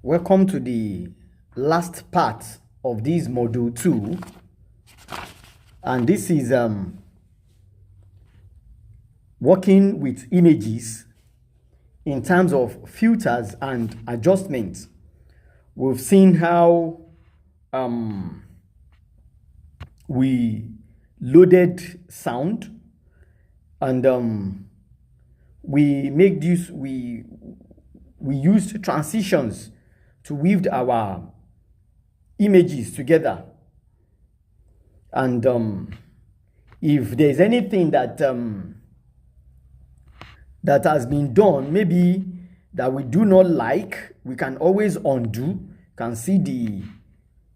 Welcome to the last part of this module 2, and this is working with images in terms of filters and adjustments. We've seen how we loaded sound, and we used transitions to weave our images together. And if there's anything that that has been done, maybe that we do not like, we can always undo. You can see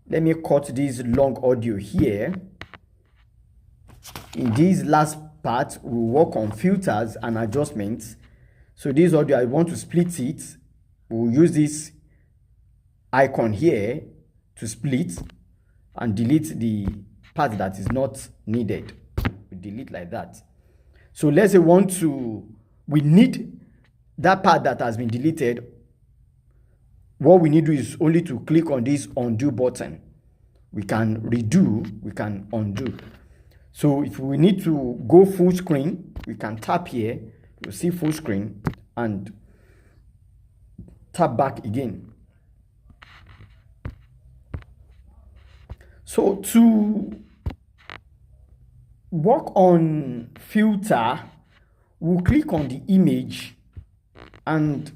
let me cut this long audio here. In this last part, we'll work on filters and adjustments. So this audio, I want to split it. We'll use this icon here to split and delete the part that is not needed. We delete like that. So let's say we need that part that has been deleted. What we need to do is only to click on this undo button. We can redo, we can undo. So if we need to go full screen, we can tap here, you'll see full screen, and tap back again. So to work on filter, we'll click on the image and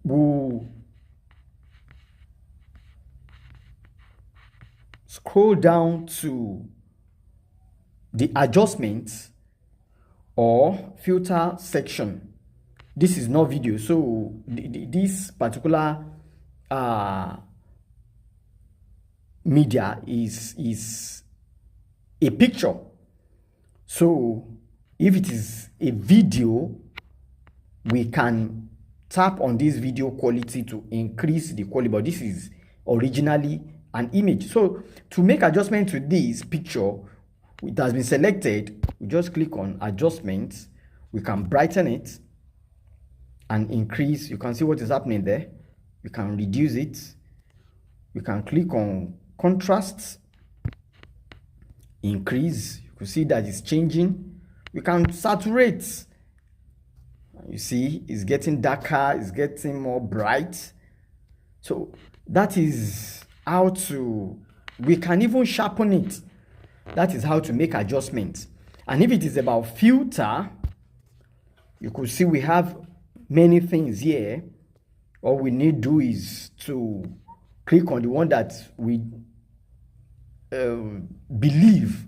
we'll scroll down to the adjustments or filter section. This is not video, so this particular media is a picture. So if it is a video, we can tap on this video quality to increase the quality, but this is originally an image. So to make adjustment to this picture, it has been selected, we just click on adjustments. We can brighten it and increase. You can see what is happening there. We can reduce it. We can click on contrast, increase. You can see that it's changing. We can saturate. You see it's getting darker, it's getting more bright. So that is how we can even sharpen it. That is how to make adjustments. And if it is about filter, you could see we have many things here. All we need to do is to click on the one that we believe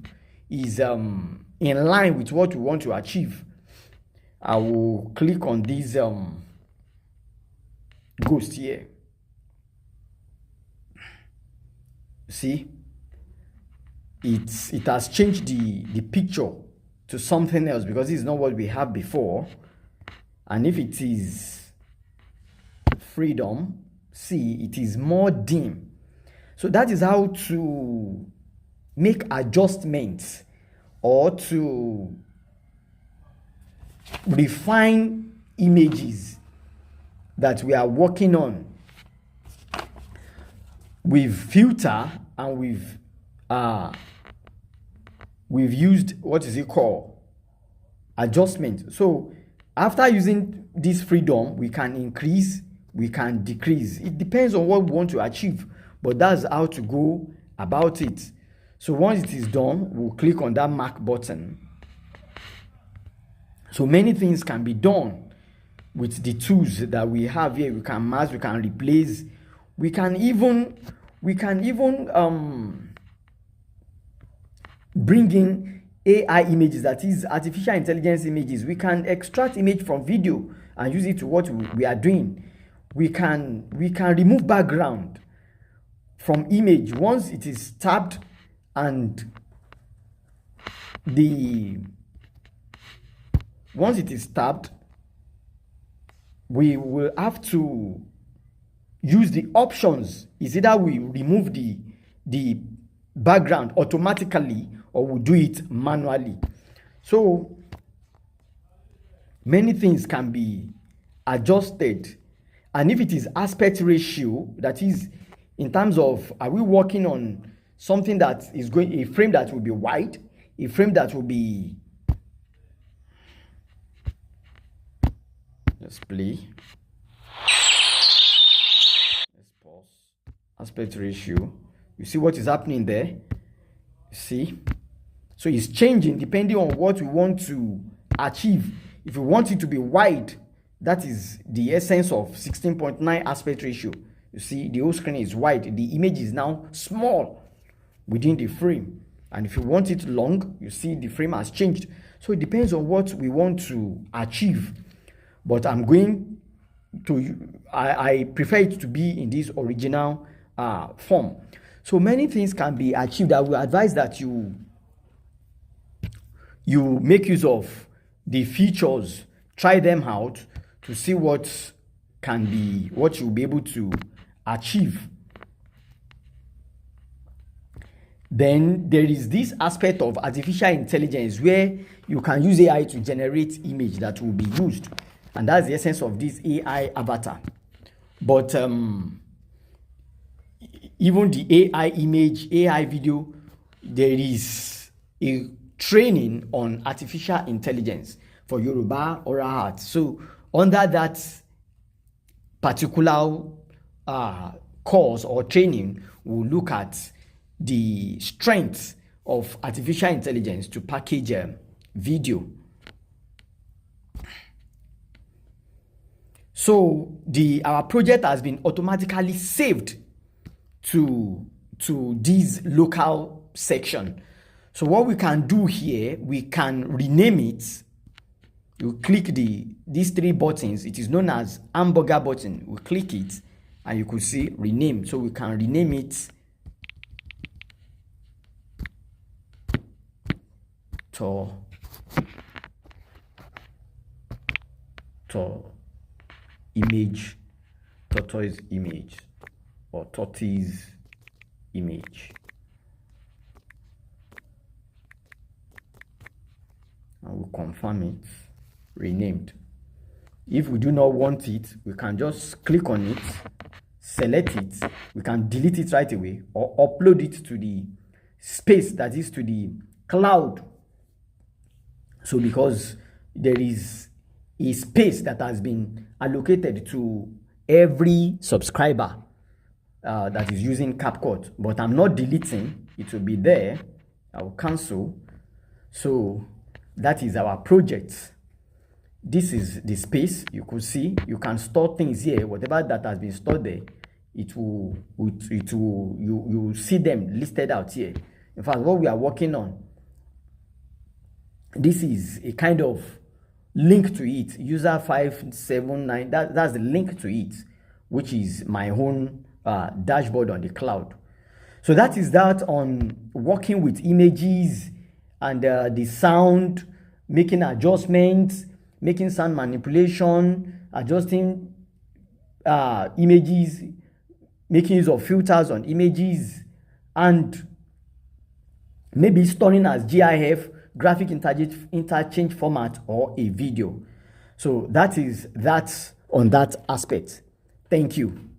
is in line with what we want to achieve. I will click on this ghost here. See, it has changed the picture to something else because this is not what we have before. And if it is freedom, see, it is more dim. So that is how to make adjustments or to refine images that we are working on with filter, and we've used, what is it called, adjustment. So after using this freedom, we can increase, we can decrease. It depends on what we want to achieve, but that's how to go about it. So once it is done, we'll click on that mark button. So many things can be done with the tools that we have here. We can mask, we can replace, we can even bring in AI images, that is artificial intelligence images. We can extract image from video and use it to what we are doing. We can remove background from image once it is tabbed, and once it is tabbed, we will have to use the options. Is either we remove the background automatically or we do it manually. So many things can be adjusted. And if it is aspect ratio, that is in terms of, are we working on something that is going, a frame that will be wide, a frame that will be, let's play, let's pause, aspect ratio, you see what is happening there, you see, so it's changing depending on what we want to achieve. If we want it to be wide, that is the essence of 16.9 aspect ratio. You see, the whole screen is wide. The image is now small within the frame. And if you want it long, you see the frame has changed. So it depends on what we want to achieve. But I'm going to, I prefer it to be in this original form. So many things can be achieved. I will advise that you make use of the features, try them out to see what can be, what you'll be able to achieve. Then there is this aspect of artificial intelligence where you can use AI to generate image that will be used. And that's the essence of this AI avatar. But even the AI image, AI video, there is a training on artificial intelligence for Yoruba oral art. So under that particular course or training, we'll look at the strength of artificial intelligence to package video. So our project has been automatically saved to this local section. So what we can do here, we can rename it. You click these three buttons. It is known as hamburger button. We click it and you could see rename. So we can rename it to image, tortoise image, or tortoise image. And we'll confirm it, renamed. If we do not want it, we can just click on it, select it, we can delete it right away, or upload it to the space, that is to the cloud. So because there is a space that has been allocated to every subscriber that is using CapCut, but I'm not deleting, it will be there. I will cancel. So that is our project. This is the space. You could see you can store things here. Whatever that has been stored there, you will see them listed out here. In fact, what we are working on, this is a kind of link to it, user 579, that's the link to it, which is my own dashboard on the cloud. So that is that on working with images and the sound, making adjustments, making sound manipulation, adjusting images, making use of filters on images, and maybe storing as GIF, graphic interchange format, or a video. So that is that on that aspect. Thank you.